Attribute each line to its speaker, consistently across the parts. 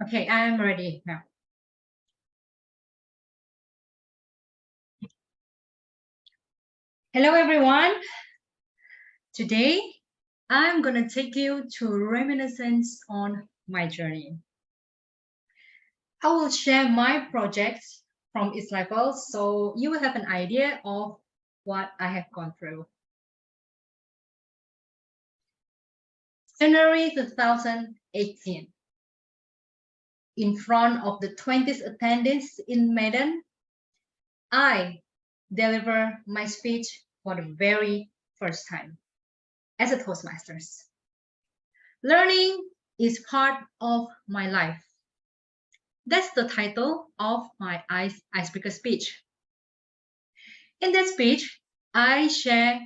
Speaker 1: Okay, I'm ready now. Hello, everyone. Today, I'm going to take you to reminiscence on my journey. I will share my projects from its level so you will have an idea of what I have gone through. January 2018. In front of the 20th attendees in Medan, I deliver my speech for the very first time as a Toastmaster. Learning is part of my life. That's the title of my icebreaker speech. In that speech, I share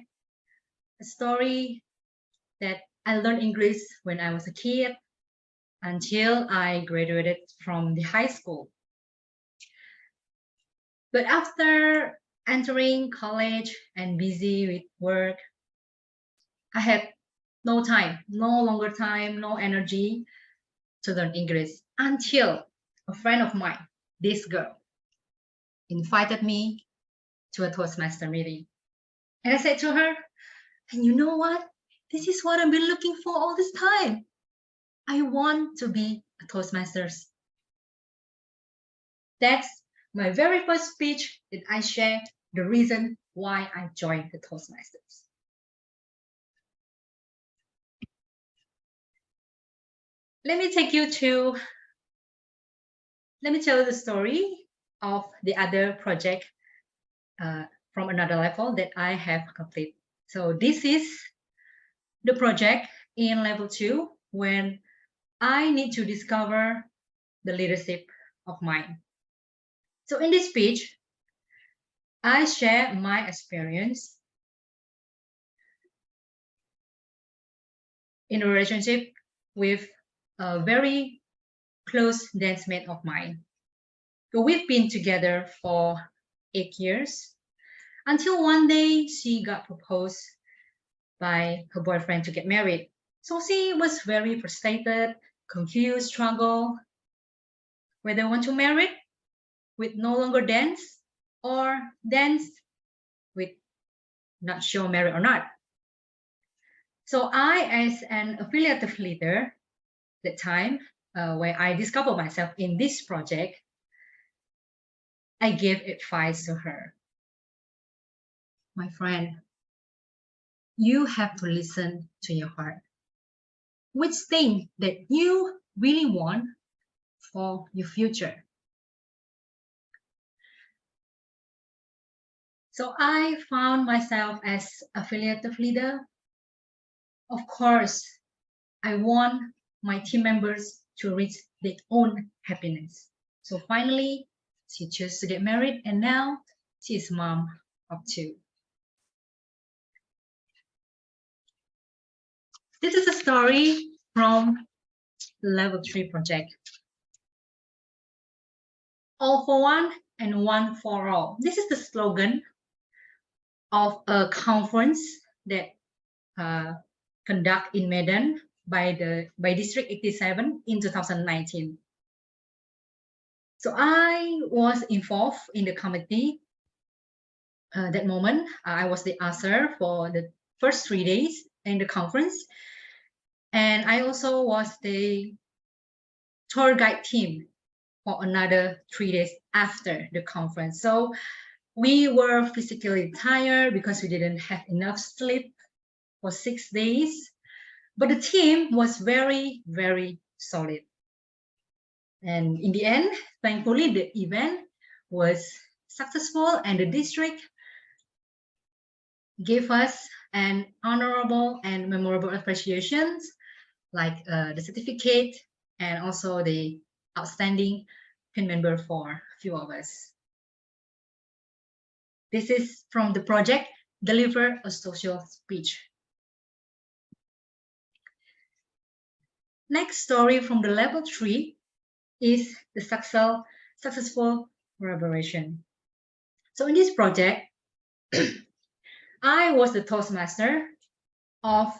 Speaker 1: a story that I learned English when I was a kid until I graduated from the high school. But after entering college and busy with work, I had no longer time, no energy to learn English until a friend of mine, this girl, invited me to a Toastmaster meeting. And I said to her, and you know what? This is what I've been looking for all this time. I want to be a Toastmaster. That's my very first speech that I shared the reason why I joined the Toastmasters. Let me tell you the story of the other project from another level that I have completed. So this is the project in level 2 when I need to discover the leadership of mine. So in this speech, I share my experience in a relationship with a very close dance mate of mine. So we've been together for 8 years until one day she got proposed by her boyfriend to get married. So she was very frustrated, confused, struggled whether I want to marry with no longer dance or dance with not sure married or not. So I, as an affiliative leader, the time where I discovered myself in this project, I gave advice to her. My friend, you have to listen to your heart. Which thing that you really want for your future? So I found myself as affiliative leader. Of course, I want my team members to reach their own happiness. So finally, she chose to get married, and now she is mom of 2. This is a story from level 3 project. All for one and one for all. This is the slogan of a conference that conduct in Medan by District 87 in 2019. So I was involved in the committee that moment. I was the answer for the first 3 days in the conference. And I also was the tour guide team for another 3 days after the conference. So we were physically tired because we didn't have enough sleep for 6 days, but the team was very, very solid. And in the end, thankfully, the event was successful and the district gave us an honorable and memorable appreciations like the certificate and also the outstanding pin member for a few of us. This is from the project Deliver a Social Speech. Next story from the level 3 is the successful collaboration. So in this project, I was the Toastmaster of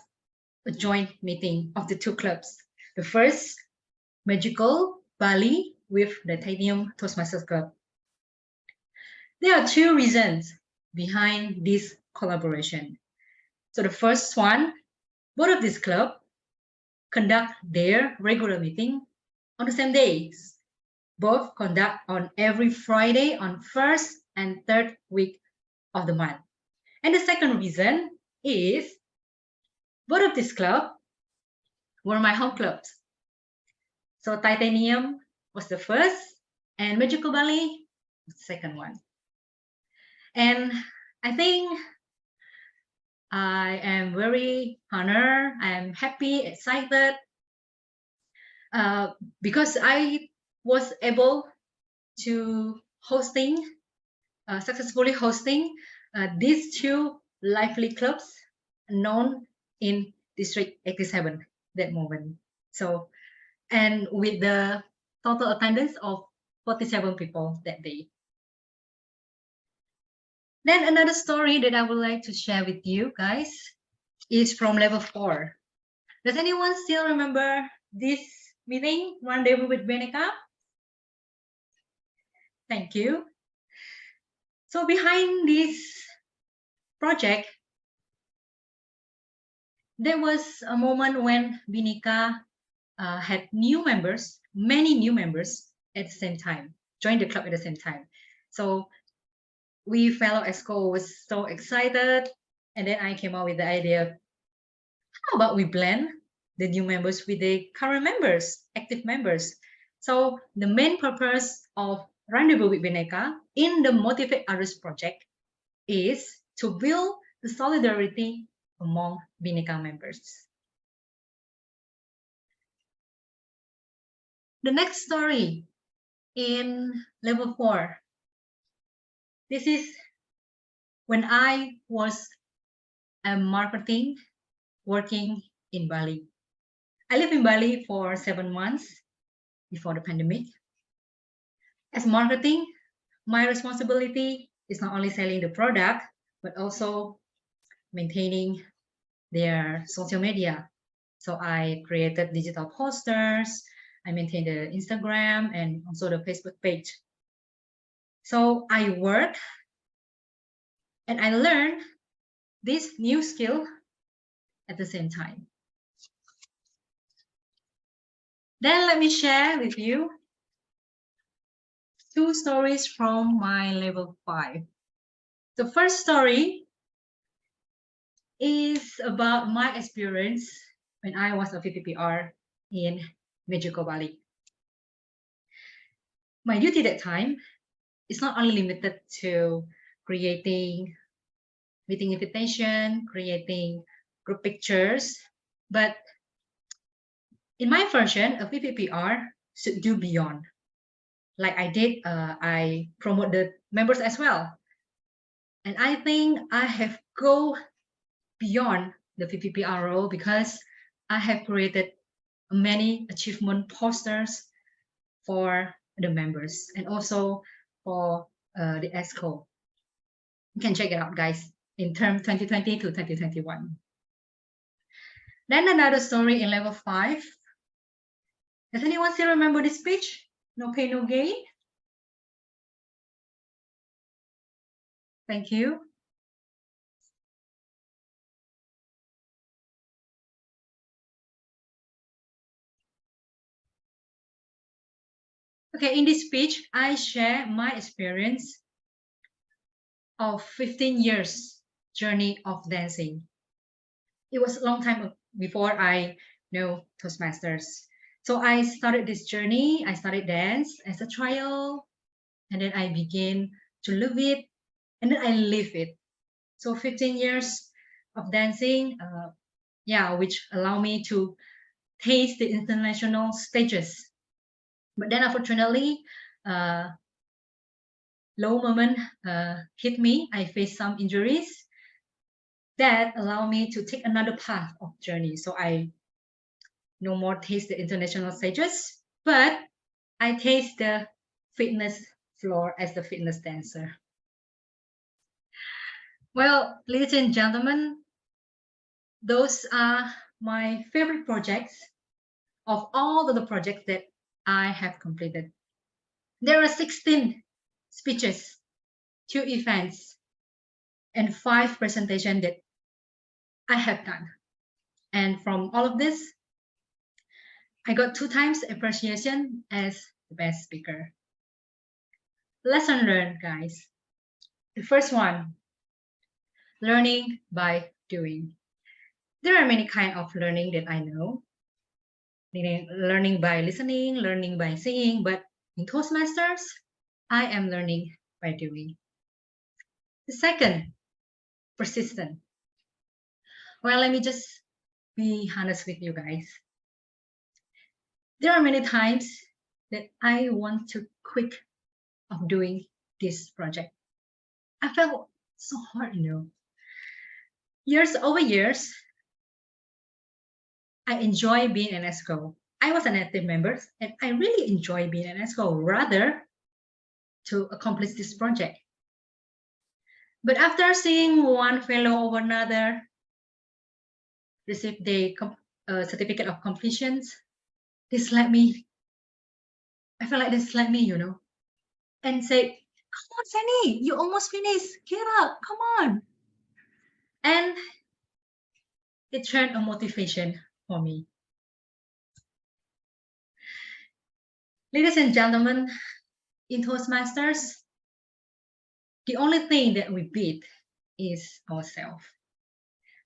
Speaker 1: a joint meeting of the 2 clubs. The first, magical Bali with the Titanium Toastmasters Club. There are two reasons behind this collaboration. So the first one, both of these clubs conduct their regular meeting on the same days. Both conduct on every Friday on first and third week of the month. And the second reason is both of these clubs were my home clubs. So Titanium was the first and Magical Bali was the second one. And I think I am very honored, I am happy, excited, because I was able to successfully hosting these two lively clubs known in District 87 that moment. So, and with the total attendance of 47 people that day. Then another story that I would like to share with you guys is from level 4. Does anyone still remember this meeting, Rendezvous with Beneka? Thank you. So behind this project, there was a moment when Binika had new members, many new members at the same time, joined the club at the same time. So we fellow ESCO was so excited, and then I came up with the idea, how about we blend the new members with the current members, active members. So the main purpose of Rendezvous with Bineka in the Motivate Others project is to build the solidarity among Bineka members. The next story in level 4. This is when I was a marketing working in Bali. I lived in Bali for 7 months before the pandemic. As marketing, my responsibility is not only selling the product, but also maintaining their social media. So I created digital posters, I maintained the Instagram and also the Facebook page. So I work and I learn this new skill at the same time. Then let me share with you 2 stories from my level 5. The first story is about my experience when I was a VPPR in Mexico, Bali. My duty that time is not only limited to creating meeting invitation, creating group pictures, but in my version, a VPPR should do beyond. Like I did, I promote the members as well. And I think I have go beyond the VPPR role because I have created many achievement posters for the members and also for the ESCO. You can check it out, guys, in term 2020 to 2021. Then another story in level 5. Does anyone still remember this speech? No pain, no gain? Thank you. Okay, in this speech, I share my experience of 15 years journey of dancing. It was a long time before I know Toastmasters. So I started this journey, I started dance as a trial, and then I began to love it, and then I live it. So 15 years of dancing, which allow me to taste the international stages. But then unfortunately, low moment hit me. I faced some injuries that allow me to take another path of journey. So I no more taste the international stages, but I taste the fitness floor as the fitness dancer. Well, ladies and gentlemen, those are my favorite projects of all of the projects that I have completed. There are 16 speeches, 2 events, and 5 presentations that I have done. And from all of this, I got 2 times appreciation as the best speaker. Lesson learned, guys. The first one, learning by doing. There are many kinds of learning that I know. Learning by listening, learning by seeing, but in Toastmasters, I am learning by doing. The second, persistent. Well, let me just be honest with you guys. There are many times that I want to quit of doing this project. I felt so hard, Years over years, I enjoy being an ESCO. I was an active member and I really enjoy being an ESCO rather to accomplish this project. But after seeing one fellow over another receive the certificate of completion, they slapped me. I felt like they slapped me, and said, "Come on, Sunny, you almost finished. Get up, come on." And it turned a motivation for me. Ladies and gentlemen, in Toastmasters, the only thing that we beat is ourselves.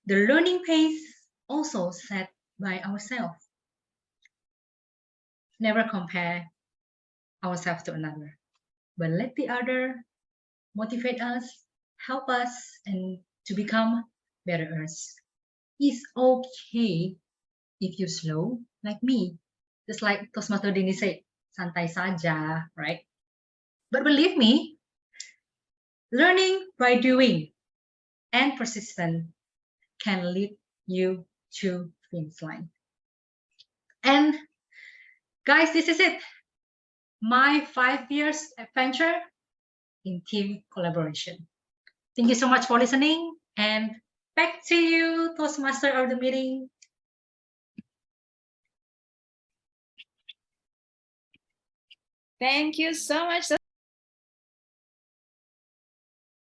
Speaker 1: The learning pace also set by ourselves. Never compare ourselves to another, but let the other motivate us, help us, and to become better us. It's okay if you slow like me, just like Toastmaster Dini said, santai saja, right? But believe me, learning by doing and persistent can lead you to finish line. And guys, this is it. My 5 years adventure in team collaboration. Thank you so much for listening, and back to you, Toastmaster of the meeting.
Speaker 2: Thank you so much.